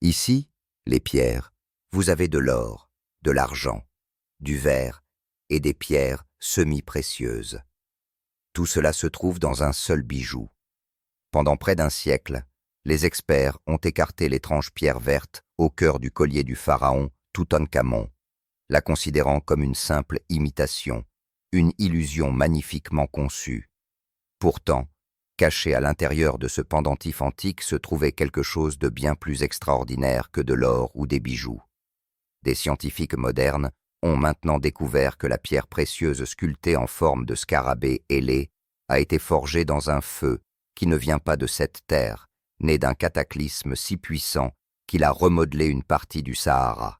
Ici, les pierres, vous avez de l'or, de l'argent, du verre et des pierres semi-précieuses. Tout cela se trouve dans un seul bijou. Pendant près d'un siècle, les experts ont écarté l'étrange pierre verte au cœur du collier du pharaon Toutankhamon, la considérant comme une simple imitation, une illusion magnifiquement conçue. Pourtant, caché à l'intérieur de ce pendentif antique se trouvait quelque chose de bien plus extraordinaire que de l'or ou des bijoux. Des scientifiques modernes ont maintenant découvert que la pierre précieuse sculptée en forme de scarabée ailé a été forgée dans un feu qui ne vient pas de cette terre, né d'un cataclysme si puissant qu'il a remodelé une partie du Sahara.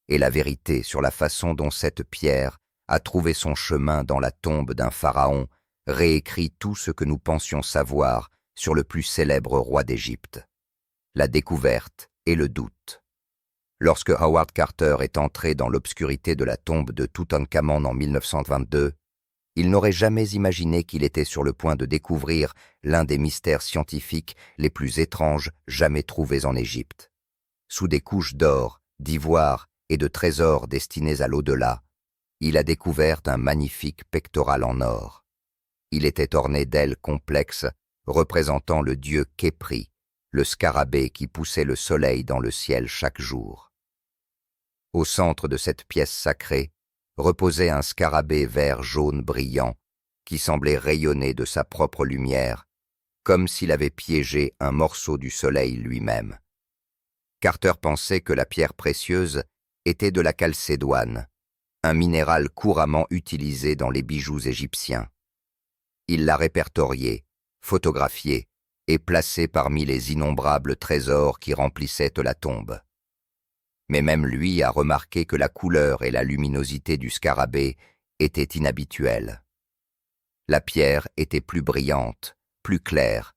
Et la vérité sur la façon dont cette pierre a trouvé son chemin dans la tombe d'un pharaon réécrit tout ce que nous pensions savoir sur le plus célèbre roi d'Égypte. La découverte et le doute. Lorsque Howard Carter est entré dans l'obscurité de la tombe de Toutankhamon en 1922, il n'aurait jamais imaginé qu'il était sur le point de découvrir l'un des mystères scientifiques les plus étranges jamais trouvés en Égypte. Sous des couches d'or, d'ivoire et de trésors destinés à l'au-delà, il a découvert un magnifique pectoral en or. Il était orné d'ailes complexes représentant le dieu Khépri, le scarabée qui poussait le soleil dans le ciel chaque jour. Au centre de cette pièce sacrée reposait un scarabée vert-jaune brillant qui semblait rayonner de sa propre lumière, comme s'il avait piégé un morceau du soleil lui-même. Carter pensait que la pierre précieuse était de la chalcédoine, un minéral couramment utilisé dans les bijoux égyptiens. Il l'a répertorié, photographié et placé parmi les innombrables trésors qui remplissaient la tombe. Mais même lui a remarqué que la couleur et la luminosité du scarabée étaient inhabituelles. La pierre était plus brillante, plus claire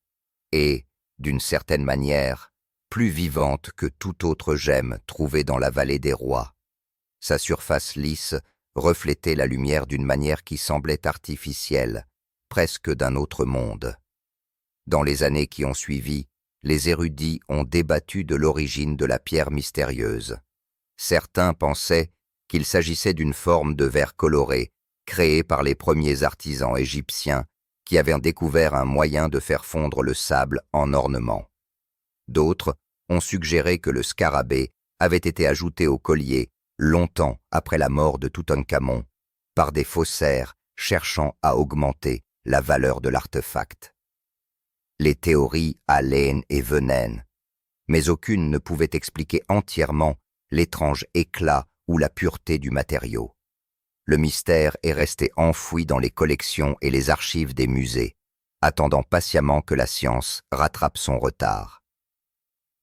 et, d'une certaine manière, plus vivante que toute autre gemme trouvée dans la vallée des rois. Sa surface lisse reflétait la lumière d'une manière qui semblait artificielle, presque d'un autre monde. Dans les années qui ont suivi, les érudits ont débattu de l'origine de la pierre mystérieuse. Certains pensaient qu'il s'agissait d'une forme de verre coloré, créée par les premiers artisans égyptiens qui avaient découvert un moyen de faire fondre le sable en ornement. D'autres ont suggéré que le scarabée avait été ajouté au collier longtemps après la mort de Toutankhamon par des faussaires cherchant à augmenter la valeur de l'artefact. Les théories allaient et venaient, mais aucune ne pouvait expliquer entièrement l'étrange éclat ou la pureté du matériau. Le mystère est resté enfoui dans les collections et les archives des musées, attendant patiemment que la science rattrape son retard.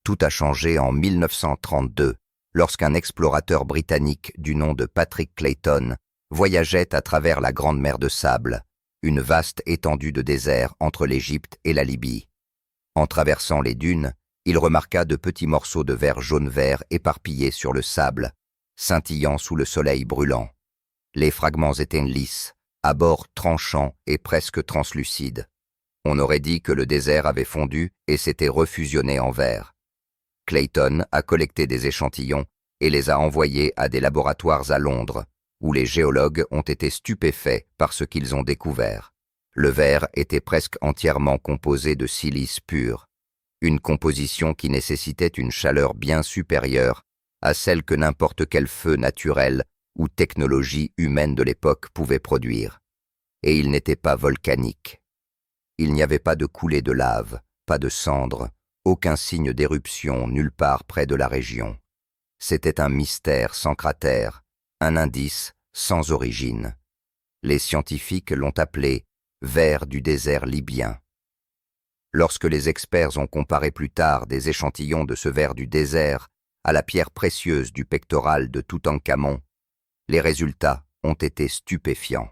Tout a changé en 1932, lorsqu'un explorateur britannique du nom de Patrick Clayton voyageait à travers la Grande Mer de Sable, une vaste étendue de désert entre l'Égypte et la Libye. En traversant les dunes, il remarqua de petits morceaux de verre jaune-vert éparpillés sur le sable, scintillant sous le soleil brûlant. Les fragments étaient lisses, à bords tranchants et presque translucides. On aurait dit que le désert avait fondu et s'était refusionné en verre. Clayton a collecté des échantillons et les a envoyés à des laboratoires à Londres, où les géologues ont été stupéfaits par ce qu'ils ont découvert. Le verre était presque entièrement composé de silice pur, une composition qui nécessitait une chaleur bien supérieure à celle que n'importe quel feu naturel ou technologie humaine de l'époque pouvait produire. Et il n'était pas volcanique. Il n'y avait pas de coulée de lave, pas de cendres, aucun signe d'éruption nulle part près de la région. C'était un mystère sans cratère, un indice sans origine. Les scientifiques l'ont appelé « verre du désert libyen ». Lorsque les experts ont comparé plus tard des échantillons de ce verre du désert à la pierre précieuse du pectoral de Toutankhamon, les résultats ont été stupéfiants.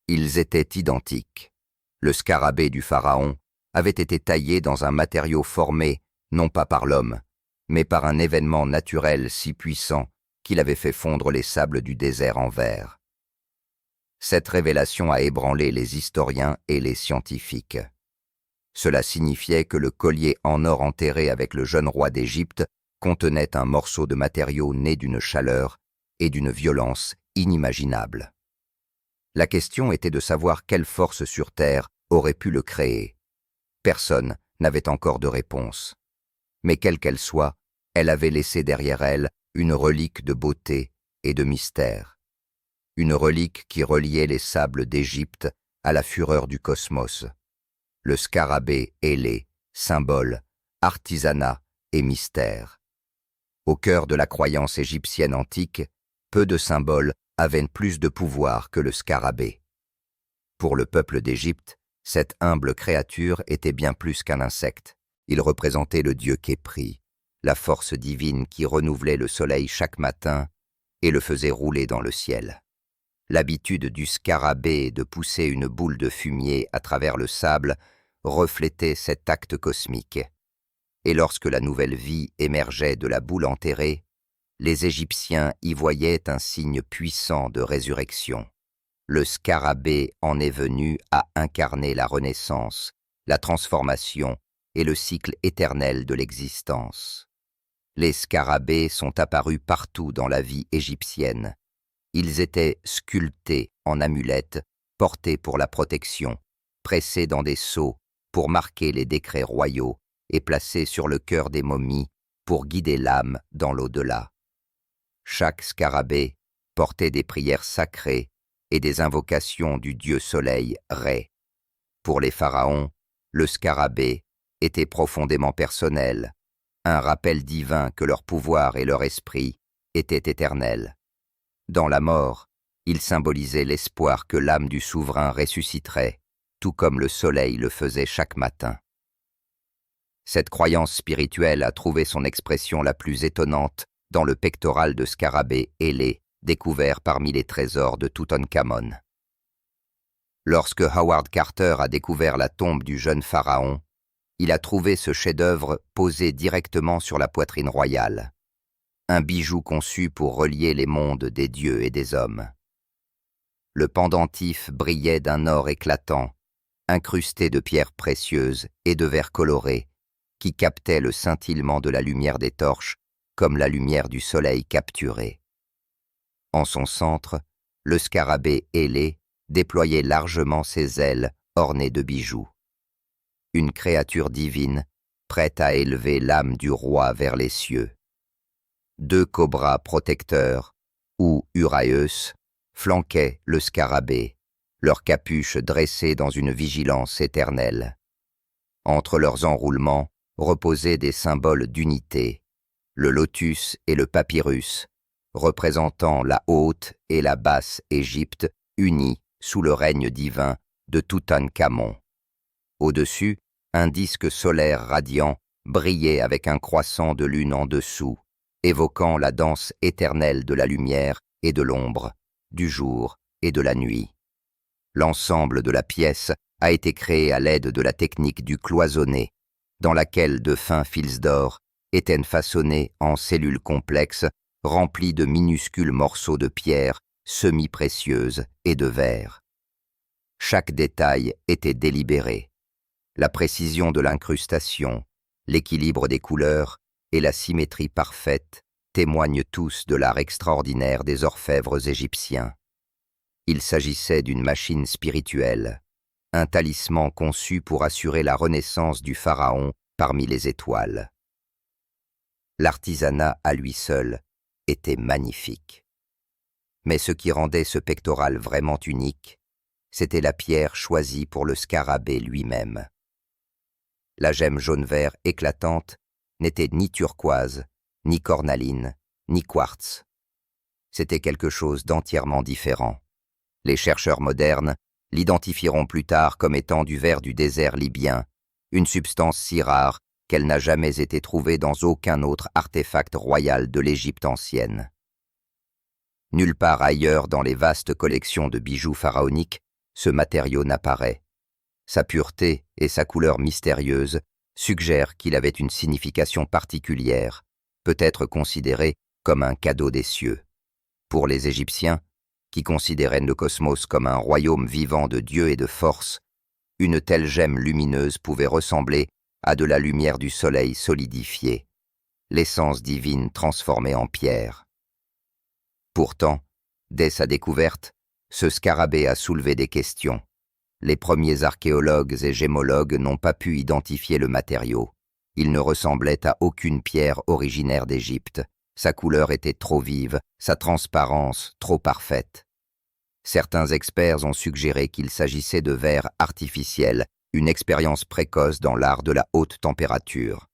Ils étaient identiques. Le scarabée du pharaon avait été taillé dans un matériau formé non pas par l'homme, mais par un événement naturel si puissant qu'il avait fait fondre les sables du désert en verre. Cette révélation a ébranlé les historiens et les scientifiques. Cela signifiait que le collier en or enterré avec le jeune roi d'Égypte contenait un morceau de matériau né d'une chaleur et d'une violence inimaginables. La question était de savoir quelle force sur Terre aurait pu le créer. Personne n'avait encore de réponse. Mais quelle qu'elle soit, elle avait laissé derrière elle une relique de beauté et de mystère. Une relique qui reliait les sables d'Égypte à la fureur du cosmos. Le scarabée ailé, symbole, artisanat et mystère. Au cœur de la croyance égyptienne antique, peu de symboles avaient plus de pouvoir que le scarabée. Pour le peuple d'Égypte, cette humble créature était bien plus qu'un insecte. Il représentait le dieu Khépri, la force divine qui renouvelait le soleil chaque matin et le faisait rouler dans le ciel. L'habitude du scarabée de pousser une boule de fumier à travers le sable reflétait cet acte cosmique. Et lorsque la nouvelle vie émergeait de la boule enterrée, les Égyptiens y voyaient un signe puissant de résurrection. Le scarabée en est venu à incarner la renaissance, la transformation et le cycle éternel de l'existence. Les scarabées sont apparus partout dans la vie égyptienne. Ils étaient sculptés en amulettes, portés pour la protection, pressés dans des sceaux pour marquer les décrets royaux et placés sur le cœur des momies pour guider l'âme dans l'au-delà. Chaque scarabée portait des prières sacrées et des invocations du dieu soleil Ré. Pour les pharaons, le scarabée était profondément personnel, un rappel divin que leur pouvoir et leur esprit étaient éternels. Dans la mort, il symbolisait l'espoir que l'âme du souverain ressusciterait, tout comme le soleil le faisait chaque matin. Cette croyance spirituelle a trouvé son expression la plus étonnante dans le pectoral de scarabée ailé, découvert parmi les trésors de Toutankhamon. Lorsque Howard Carter a découvert la tombe du jeune pharaon, il a trouvé ce chef-d'œuvre posé directement sur la poitrine royale. Un bijou conçu pour relier les mondes des dieux et des hommes. Le pendentif brillait d'un or éclatant, incrusté de pierres précieuses et de verres colorés, qui captaient le scintillement de la lumière des torches comme la lumière du soleil capturé. En son centre, le scarabée ailé déployait largement ses ailes ornées de bijoux. Une créature divine, prête à élever l'âme du roi vers les cieux. 2 cobras protecteurs, ou Uraeus, flanquaient le scarabée, leurs capuches dressées dans une vigilance éternelle. Entre leurs enroulements reposaient des symboles d'unité, le lotus et le papyrus, représentant la haute et la basse Égypte unies sous le règne divin de Toutankhamon. Au-dessus, un disque solaire radiant brillait avec un croissant de lune en dessous, évoquant la danse éternelle de la lumière et de l'ombre, du jour et de la nuit. L'ensemble de la pièce a été créé à l'aide de la technique du cloisonné, dans laquelle de fins fils d'or étaient façonnés en cellules complexes remplies de minuscules morceaux de pierre semi-précieuses et de verre. Chaque détail était délibéré. La précision de l'incrustation, l'équilibre des couleurs et la symétrie parfaite témoignent tous de l'art extraordinaire des orfèvres égyptiens. Il s'agissait d'une machine spirituelle, un talisman conçu pour assurer la renaissance du pharaon parmi les étoiles. L'artisanat à lui seul était magnifique. Mais ce qui rendait ce pectoral vraiment unique, c'était la pierre choisie pour le scarabée lui-même. La gemme jaune-vert éclatante n'était ni turquoise, ni cornaline, ni quartz. C'était quelque chose d'entièrement différent. Les chercheurs modernes l'identifieront plus tard comme étant du verre du désert libyen, une substance si rare qu'elle n'a jamais été trouvée dans aucun autre artefact royal de l'Égypte ancienne. Nulle part ailleurs dans les vastes collections de bijoux pharaoniques, ce matériau n'apparaît. Sa pureté et sa couleur mystérieuse suggèrent qu'il avait une signification particulière, peut-être considéré comme un cadeau des cieux. Pour les Égyptiens, qui considéraient le cosmos comme un royaume vivant de Dieu et de force, une telle gemme lumineuse pouvait ressembler à de la lumière du soleil solidifiée. l'essence divine transformée en pierre. Pourtant, dès sa découverte, ce scarabée a soulevé des questions. Les premiers archéologues et gémologues n'ont pas pu identifier le matériau. Il ne ressemblait à aucune pierre originaire d'Égypte. Sa couleur était trop vive, sa transparence trop parfaite. Certains experts ont suggéré qu'il s'agissait de verre artificiel, une expérience précoce dans l'art de la haute température.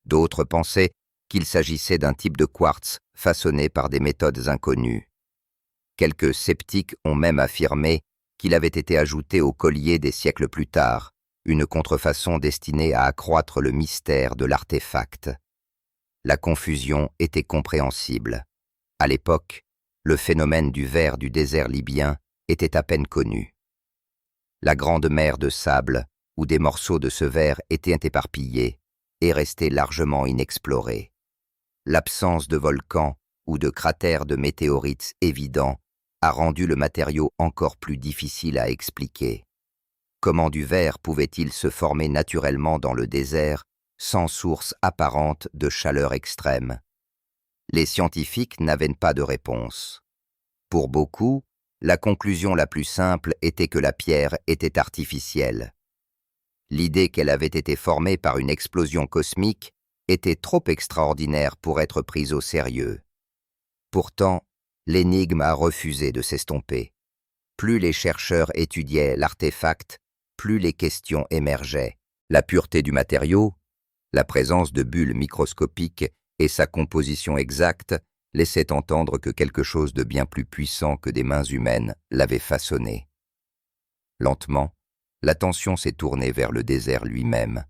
D'autres pensaient qu'il s'agissait d'un type de quartz façonné par des méthodes inconnues. Quelques sceptiques ont même affirmé qu'il avait été ajouté au collier des siècles plus tard, une contrefaçon destinée à accroître le mystère de l'artefact. La confusion était compréhensible. À l'époque, le phénomène du verre du désert libyen était à peine connu. La grande mer de sable, où des morceaux de ce verre étaient éparpillés, est restée largement inexplorée. L'absence de volcans ou de cratères de météorites évidents a rendu le matériau encore plus difficile à expliquer. Comment du verre pouvait-il se former naturellement dans le désert sans source apparente de chaleur extrême? Les scientifiques n'avaient pas de réponse. Pour beaucoup, la conclusion la plus simple était que la pierre était artificielle. L'idée qu'elle avait été formée par une explosion cosmique était trop extraordinaire pour être prise au sérieux. Pourtant, l'énigme a refusé de s'estomper. Plus les chercheurs étudiaient l'artefact, plus les questions émergeaient. La pureté du matériau, la présence de bulles microscopiques et sa composition exacte laissaient entendre que quelque chose de bien plus puissant que des mains humaines l'avait façonné. Lentement, l'attention s'est tournée vers le désert lui-même,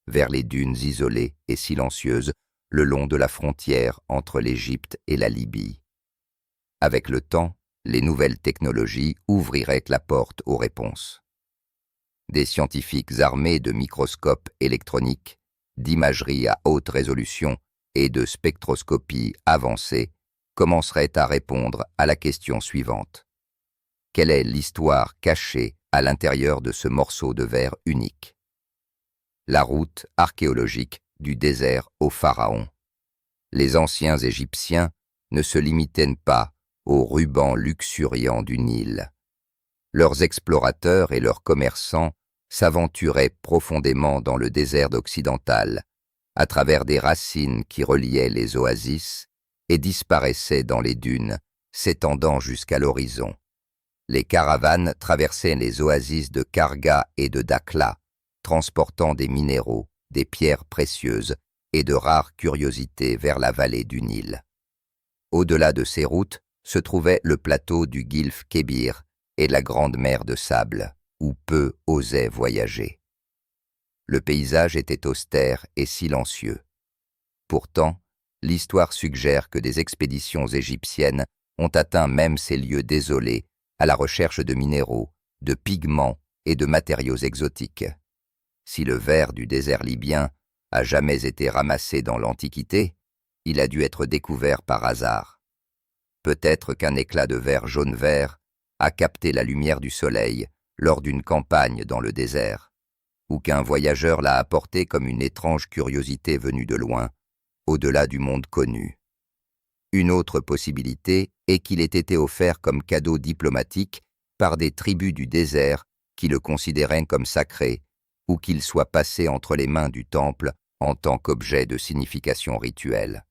vers les dunes isolées et silencieuses le long de la frontière entre l'Égypte et la Libye. Avec le temps, les nouvelles technologies ouvriraient la porte aux réponses. Des scientifiques armés de microscopes électroniques, d'imagerie à haute résolution et de spectroscopie avancée commenceraient à répondre à la question suivante. Quelle est l'histoire cachée à l'intérieur de ce morceau de verre unique? La route archéologique du désert au pharaon. Les anciens Égyptiens ne se limitaient pas aux rubans luxuriants du Nil. Leurs explorateurs et leurs commerçants s'aventuraient profondément dans le désert occidental, à travers des racines qui reliaient les oasis et disparaissaient dans les dunes, s'étendant jusqu'à l'horizon. Les caravanes traversaient les oasis de Karga et de Dakhla, transportant des minéraux, des pierres précieuses et de rares curiosités vers la vallée du Nil. Au-delà de ces routes se trouvait le plateau du Guilf Kébir et la grande mer de sable, où peu osaient voyager. Le paysage était austère et silencieux. Pourtant, l'histoire suggère que des expéditions égyptiennes ont atteint même ces lieux désolés à la recherche de minéraux, de pigments et de matériaux exotiques. Si le verre du désert libyen a jamais été ramassé dans l'Antiquité, il a dû être découvert par hasard. Peut-être qu'un éclat de verre jaune-vert a capté la lumière du soleil lors d'une campagne dans le désert, ou qu'un voyageur l'a apporté comme une étrange curiosité venue de loin, au-delà du monde connu. Une autre possibilité est qu'il ait été offert comme cadeau diplomatique par des tribus du désert qui le considéraient comme sacré, ou qu'il soit passé entre les mains du temple en tant qu'objet de signification rituelle.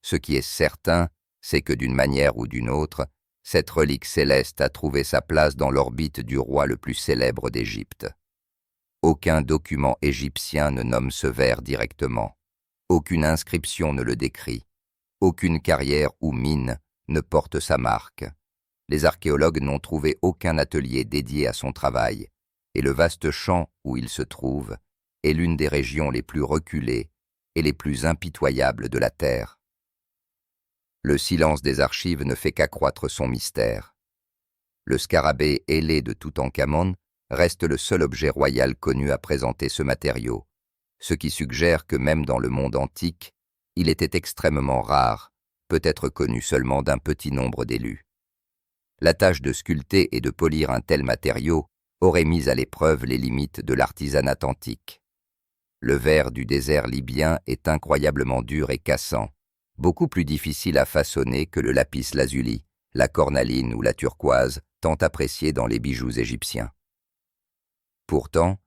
Ce qui est certain, c'est que d'une manière ou d'une autre, cette relique céleste a trouvé sa place dans l'orbite du roi le plus célèbre d'Égypte. Aucun document égyptien ne nomme ce verre directement. Aucune inscription ne le décrit. Aucune carrière ou mine ne porte sa marque. Les archéologues n'ont trouvé aucun atelier dédié à son travail, et le vaste champ où il se trouve est l'une des régions les plus reculées et les plus impitoyables de la Terre. Le silence des archives ne fait qu'accroître son mystère. Le scarabée ailé de Toutankhamon reste le seul objet royal connu à présenter ce matériau, ce qui suggère que même dans le monde antique, il était extrêmement rare, peut-être connu seulement d'un petit nombre d'élus. La tâche de sculpter et de polir un tel matériau aurait mis à l'épreuve les limites de l'artisanat antique. Le verre du désert libyen est incroyablement dur et cassant, beaucoup plus difficile à façonner que le lapis lazuli, la cornaline ou la turquoise, tant appréciés dans les bijoux égyptiens. Pourtant,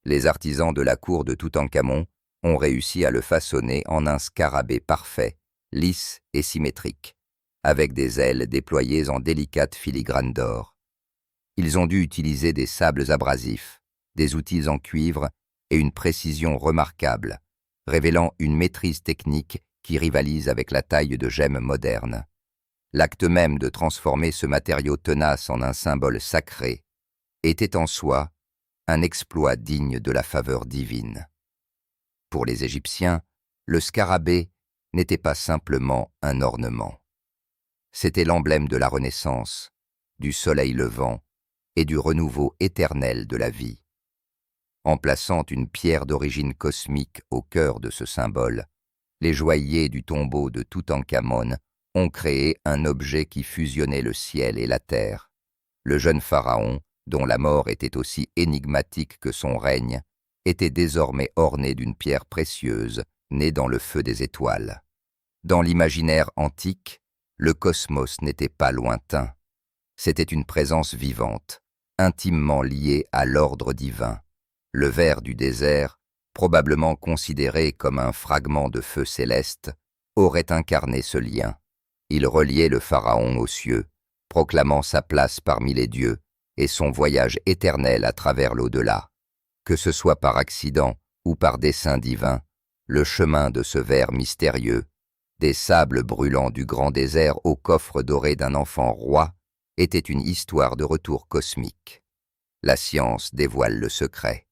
les artisans de la cour de Toutankhamon ont réussi à le façonner en un scarabée parfait, lisse et symétrique, avec des ailes déployées en délicates filigranes d'or. Ils ont dû utiliser des sables abrasifs, des outils en cuivre et une précision remarquable, révélant une maîtrise technique qui rivalise avec la taille de gemmes modernes. L'acte même de transformer ce matériau tenace en un symbole sacré était en soi un exploit digne de la faveur divine. Pour les Égyptiens, le scarabée n'était pas simplement un ornement. C'était l'emblème de la Renaissance, du soleil levant et du renouveau éternel de la vie. En plaçant une pierre d'origine cosmique au cœur de ce symbole, les joailliers du tombeau de Toutankhamon ont créé un objet qui fusionnait le ciel et la terre. Le jeune pharaon, dont la mort était aussi énigmatique que son règne, était désormais orné d'une pierre précieuse née dans le feu des étoiles. Dans l'imaginaire antique, le cosmos n'était pas lointain. C'était une présence vivante, intimement liée à l'ordre divin. Le ver du désert, probablement considéré comme un fragment de feu céleste, aurait incarné ce lien. Il reliait le pharaon aux cieux, proclamant sa place parmi les dieux et son voyage éternel à travers l'au-delà. Que ce soit par accident ou par dessein divin, le chemin de ce ver mystérieux, des sables brûlants du grand désert au coffre doré d'un enfant roi, était une histoire de retour cosmique. La science dévoile le secret.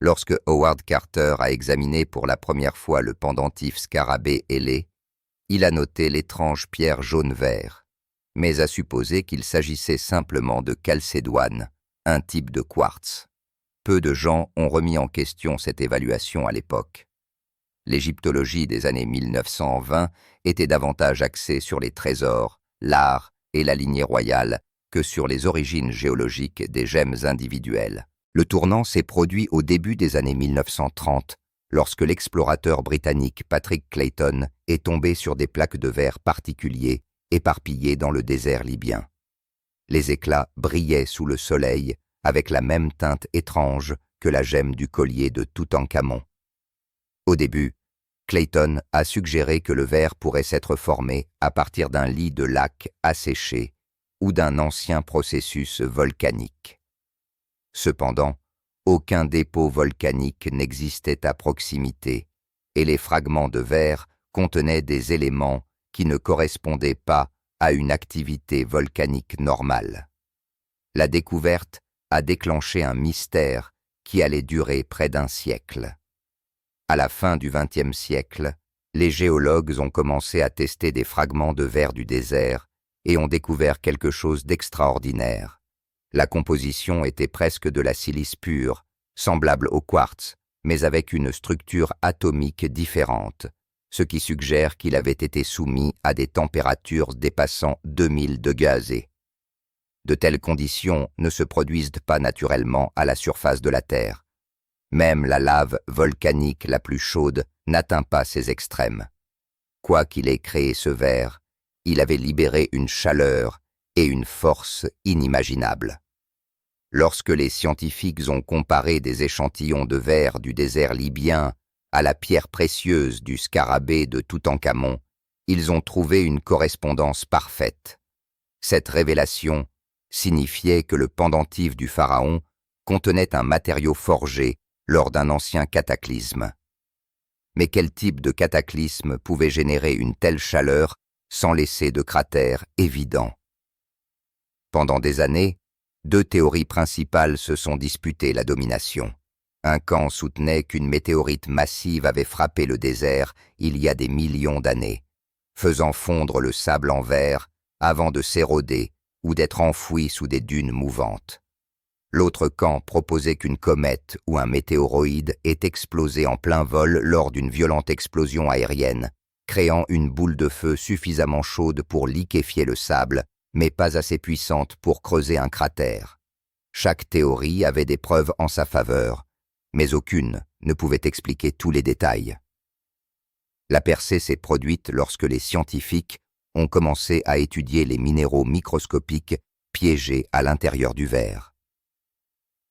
Lorsque Howard Carter a examiné pour la première fois le pendentif scarabée ailé, il a noté l'étrange pierre jaune-vert, mais a supposé qu'il s'agissait simplement de calcédoine, un type de quartz. Peu de gens ont remis en question cette évaluation à l'époque. L'égyptologie des années 1920 était davantage axée sur les trésors, l'art et la lignée royale que sur les origines géologiques des gemmes individuelles. Le tournant s'est produit au début des années 1930, lorsque l'explorateur britannique Patrick Clayton est tombé sur des plaques de verre particuliers éparpillées dans le désert libyen. Les éclats brillaient sous le soleil avec la même teinte étrange que la gemme du collier de Toutankhamon. Au début, Clayton a suggéré que le verre pourrait s'être formé à partir d'un lit de lac asséché ou d'un ancien processus volcanique. Cependant, aucun dépôt volcanique n'existait à proximité et les fragments de verre contenaient des éléments qui ne correspondaient pas à une activité volcanique normale. La découverte a déclenché un mystère qui allait durer près d'un siècle. À la fin du XXe siècle, les géologues ont commencé à tester des fragments de verre du désert et ont découvert quelque chose d'extraordinaire. La composition était presque de la silice pure, semblable au quartz, mais avec une structure atomique différente, ce qui suggère qu'il avait été soumis à des températures dépassant 2000 degrés. De telles conditions ne se produisent pas naturellement à la surface de la Terre. Même la lave volcanique la plus chaude n'atteint pas ces extrêmes. Quoi qu'il ait créé ce verre, il avait libéré une chaleur et une force inimaginables. Lorsque les scientifiques ont comparé des échantillons de verre du désert libyen à la pierre précieuse du scarabée de Toutankhamon, ils ont trouvé une correspondance parfaite. Cette révélation signifiait que le pendentif du pharaon contenait un matériau forgé lors d'un ancien cataclysme. Mais quel type de cataclysme pouvait générer une telle chaleur sans laisser de cratère évident? Pendant des années, deux théories principales se sont disputées la domination. Un camp soutenait qu'une météorite massive avait frappé le désert il y a des millions d'années, faisant fondre le sable en verre avant de s'éroder ou d'être enfoui sous des dunes mouvantes. L'autre camp proposait qu'une comète ou un météoroïde ait explosé en plein vol lors d'une violente explosion aérienne, créant une boule de feu suffisamment chaude pour liquéfier le sable, mais pas assez puissante pour creuser un cratère. Chaque théorie avait des preuves en sa faveur, mais aucune ne pouvait expliquer tous les détails. La percée s'est produite lorsque les scientifiques ont commencé à étudier les minéraux microscopiques piégés à l'intérieur du verre.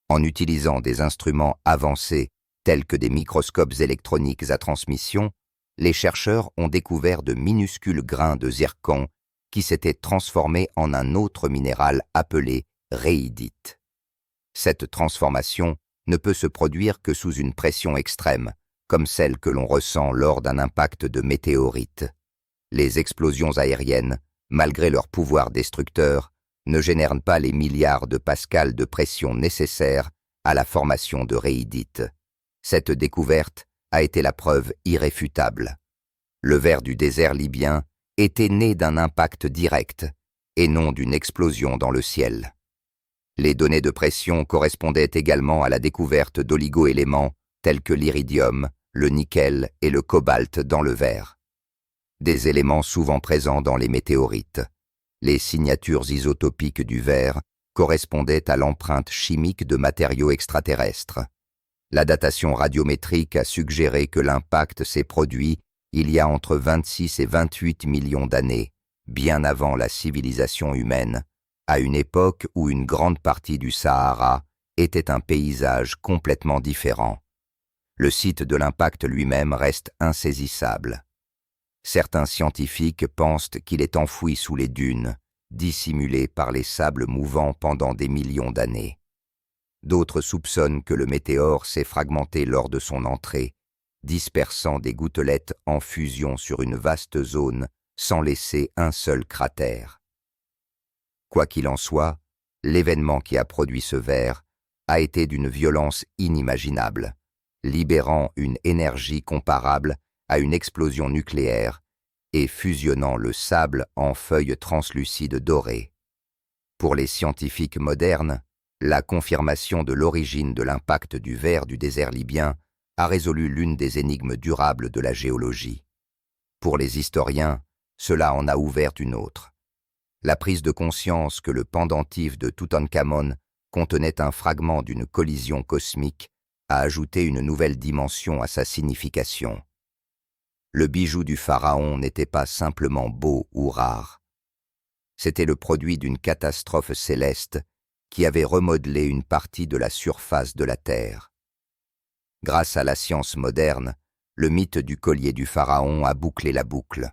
En utilisant des instruments avancés tels que des microscopes électroniques à transmission, les chercheurs ont découvert de minuscules grains de zircon qui s'étaient transformés en un autre minéral appelé rhéidite. Cette transformation ne peut se produire que sous une pression extrême, comme celle que l'on ressent lors d'un impact de météorite. Les explosions aériennes, malgré leur pouvoir destructeur, ne génèrent pas les milliards de pascals de pression nécessaires à la formation de rhéidite. Cette découverte a été la preuve irréfutable. Le verre du désert libyen était né d'un impact direct et non d'une explosion dans le ciel. Les données de pression correspondaient également à la découverte d'oligo-éléments tels que l'iridium, le nickel et le cobalt dans le verre. Des éléments souvent présents dans les météorites. Les signatures isotopiques du verre correspondaient à l'empreinte chimique de matériaux extraterrestres. La datation radiométrique a suggéré que l'impact s'est produit il y a entre 26 et 28 millions d'années, bien avant la civilisation humaine, à une époque où une grande partie du Sahara était un paysage complètement différent. Le site de l'impact lui-même reste insaisissable. Certains scientifiques pensent qu'il est enfoui sous les dunes, dissimulé par les sables mouvants pendant des millions d'années. D'autres soupçonnent que le météore s'est fragmenté lors de son entrée, dispersant des gouttelettes en fusion sur une vaste zone sans laisser un seul cratère. Quoi qu'il en soit, l'événement qui a produit ce verre a été d'une violence inimaginable, libérant une énergie comparable à une explosion nucléaire et fusionnant le sable en feuilles translucides dorées. Pour les scientifiques modernes, la confirmation de l'origine de l'impact du verre du désert libyen a résolu l'une des énigmes durables de la géologie. Pour les historiens, cela en a ouvert une autre. La prise de conscience que le pendentif de Toutankhamon contenait un fragment d'une collision cosmique a ajouté une nouvelle dimension à sa signification. Le bijou du pharaon n'était pas simplement beau ou rare. C'était le produit d'une catastrophe céleste qui avait remodelé une partie de la surface de la Terre. Grâce à la science moderne, le mythe du collier du pharaon a bouclé la boucle.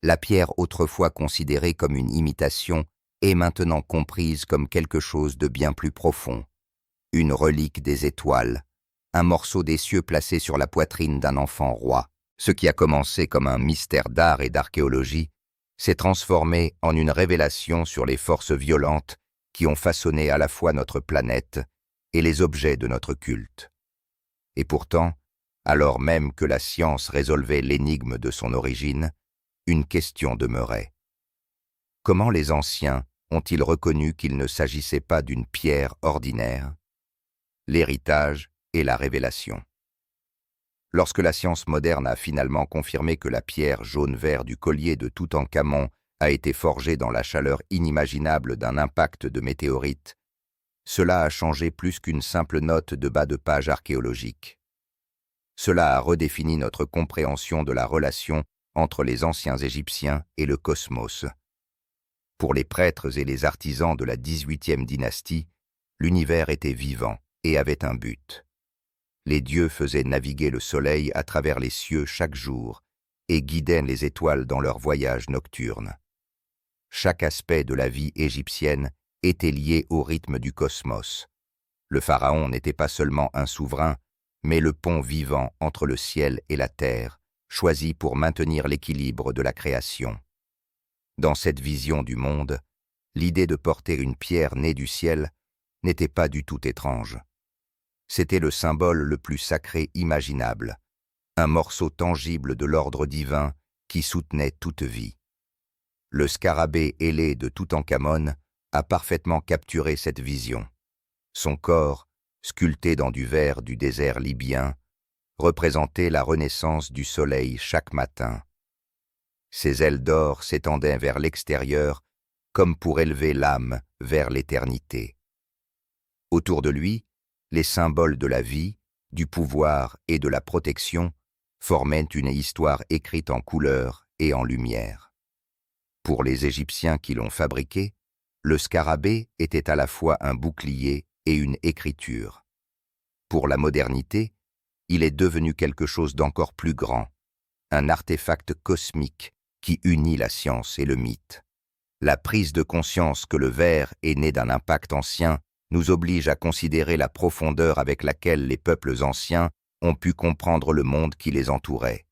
La pierre autrefois considérée comme une imitation est maintenant comprise comme quelque chose de bien plus profond. Une relique des étoiles, un morceau des cieux placé sur la poitrine d'un enfant roi. Ce qui a commencé comme un mystère d'art et d'archéologie s'est transformé en une révélation sur les forces violentes qui ont façonné à la fois notre planète et les objets de notre culte. Et pourtant, alors même que la science résolvait l'énigme de son origine, une question demeurait. Comment les anciens ont-ils reconnu qu'il ne s'agissait pas d'une pierre ordinaire? L'héritage et la révélation. Lorsque la science moderne a finalement confirmé que la pierre jaune-vert du collier de Toutankhamon a été forgée dans la chaleur inimaginable d'un impact de météorite, cela a changé plus qu'une simple note de bas de page archéologique. Cela a redéfini notre compréhension de la relation entre les anciens Égyptiens et le cosmos. Pour les prêtres et les artisans de la 18e dynastie, l'univers était vivant et avait un but. Les dieux faisaient naviguer le soleil à travers les cieux chaque jour et guidaient les étoiles dans leurs voyages nocturnes. Chaque aspect de la vie égyptienne était lié au rythme du cosmos. Le pharaon n'était pas seulement un souverain, mais le pont vivant entre le ciel et la terre, choisi pour maintenir l'équilibre de la création. Dans cette vision du monde, l'idée de porter une pierre née du ciel n'était pas du tout étrange. C'était le symbole le plus sacré imaginable, un morceau tangible de l'ordre divin qui soutenait toute vie. Le scarabée ailé de Toutankhamon a parfaitement capturé cette vision. Son corps, sculpté dans du verre du désert libyen, représentait la renaissance du soleil chaque matin. Ses ailes d'or s'étendaient vers l'extérieur comme pour élever l'âme vers l'éternité. Autour de lui, les symboles de la vie, du pouvoir et de la protection formaient une histoire écrite en couleurs et en lumière. Pour les Égyptiens qui l'ont fabriqué, le scarabée était à la fois un bouclier et une écriture. Pour la modernité, il est devenu quelque chose d'encore plus grand, un artefact cosmique qui unit la science et le mythe. La prise de conscience que le verre est né d'un impact ancien nous oblige à considérer la profondeur avec laquelle les peuples anciens ont pu comprendre le monde qui les entourait.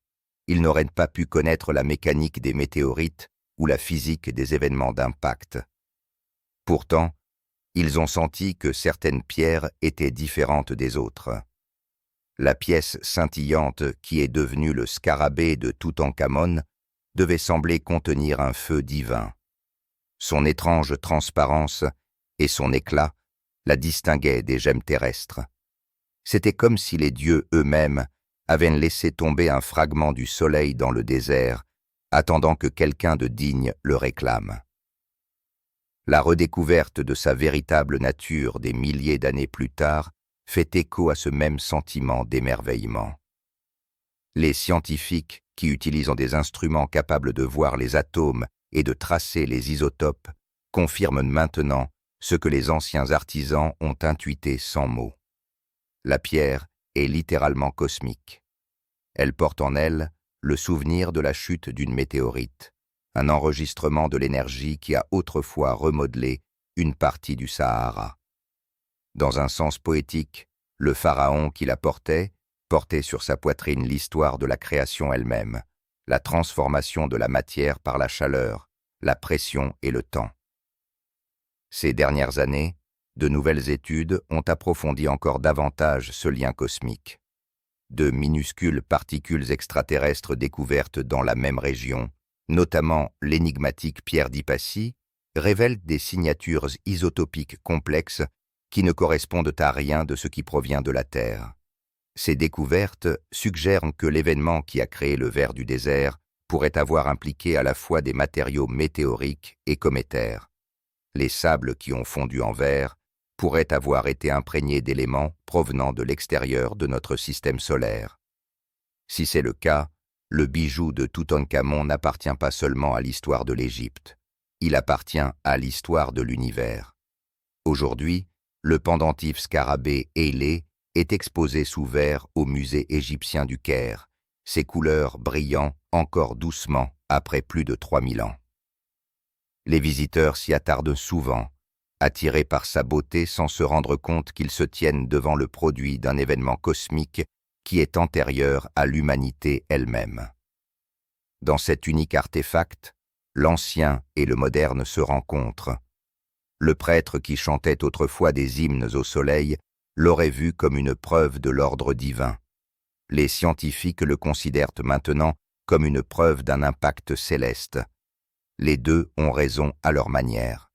Ils n'auraient pas pu connaître la mécanique des météorites ou la physique des événements d'impact. Pourtant, ils ont senti que certaines pierres étaient différentes des autres. La pièce scintillante qui est devenue le scarabée de Toutankhamon devait sembler contenir un feu divin. Son étrange transparence et son éclat la distinguaient des gemmes terrestres. C'était comme si les dieux eux-mêmes avaient laissé tomber un fragment du soleil dans le désert, attendant que quelqu'un de digne le réclame. La redécouverte de sa véritable nature des milliers d'années plus tard fait écho à ce même sentiment d'émerveillement. Les scientifiques qui utilisent des instruments capables de voir les atomes et de tracer les isotopes confirment maintenant ce que les anciens artisans ont intuité sans mots. La pierre est littéralement cosmique. Elle porte en elle le souvenir de la chute d'une météorite, un enregistrement de l'énergie qui a autrefois remodelé une partie du Sahara. Dans un sens poétique, le pharaon qui la portait sur sa poitrine l'histoire de la création elle-même, la transformation de la matière par la chaleur, la pression et le temps. Ces dernières années, de nouvelles études ont approfondi encore davantage ce lien cosmique. De minuscules particules extraterrestres découvertes dans la même région, notamment l'énigmatique pierre d'Hypatie, révèlent des signatures isotopiques complexes qui ne correspondent à rien de ce qui provient de la Terre. Ces découvertes suggèrent que l'événement qui a créé le ver du désert pourrait avoir impliqué à la fois des matériaux météoriques et cométaires. Les sables qui ont fondu en verre pourraient avoir été imprégnés d'éléments provenant de l'extérieur de notre système solaire. Si c'est le cas, le bijou de Toutankhamon n'appartient pas seulement à l'histoire de l'Égypte, il appartient à l'histoire de l'univers. Aujourd'hui, le pendentif scarabée ailé est exposé sous verre au musée égyptien du Caire, ses couleurs brillant encore doucement après plus de 3000 ans. Les visiteurs s'y attardent souvent, attirés par sa beauté sans se rendre compte qu'ils se tiennent devant le produit d'un événement cosmique qui est antérieur à l'humanité elle-même. Dans cet unique artefact, l'ancien et le moderne se rencontrent. Le prêtre qui chantait autrefois des hymnes au soleil l'aurait vu comme une preuve de l'ordre divin. Les scientifiques le considèrent maintenant comme une preuve d'un impact céleste. Les deux ont raison à leur manière.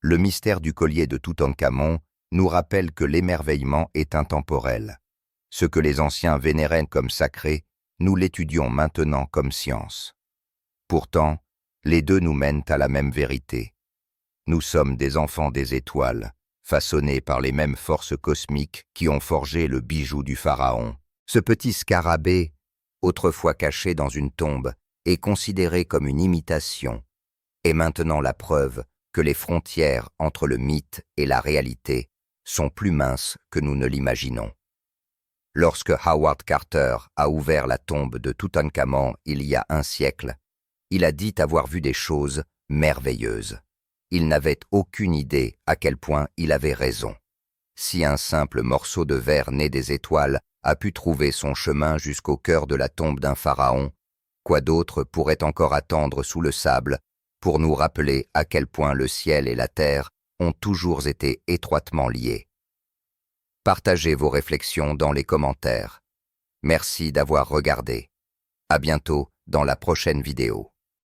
Le mystère du collier de Toutankhamon nous rappelle que l'émerveillement est intemporel. Ce que les anciens vénéraient comme sacré, nous l'étudions maintenant comme science. Pourtant, les deux nous mènent à la même vérité. Nous sommes des enfants des étoiles, façonnés par les mêmes forces cosmiques qui ont forgé le bijou du pharaon. Ce petit scarabée, autrefois caché dans une tombe, est considéré comme une imitation, est maintenant la preuve que les frontières entre le mythe et la réalité sont plus minces que nous ne l'imaginons. Lorsque Howard Carter a ouvert la tombe de Toutankhamon il y a un siècle, il a dit avoir vu des choses merveilleuses. Il n'avait aucune idée à quel point il avait raison. Si un simple morceau de verre né des étoiles a pu trouver son chemin jusqu'au cœur de la tombe d'un pharaon, quoi d'autre pourrait encore attendre sous le sable pour nous rappeler à quel point le ciel et la terre ont toujours été étroitement liés. Partagez vos réflexions dans les commentaires. Merci d'avoir regardé. À bientôt dans la prochaine vidéo.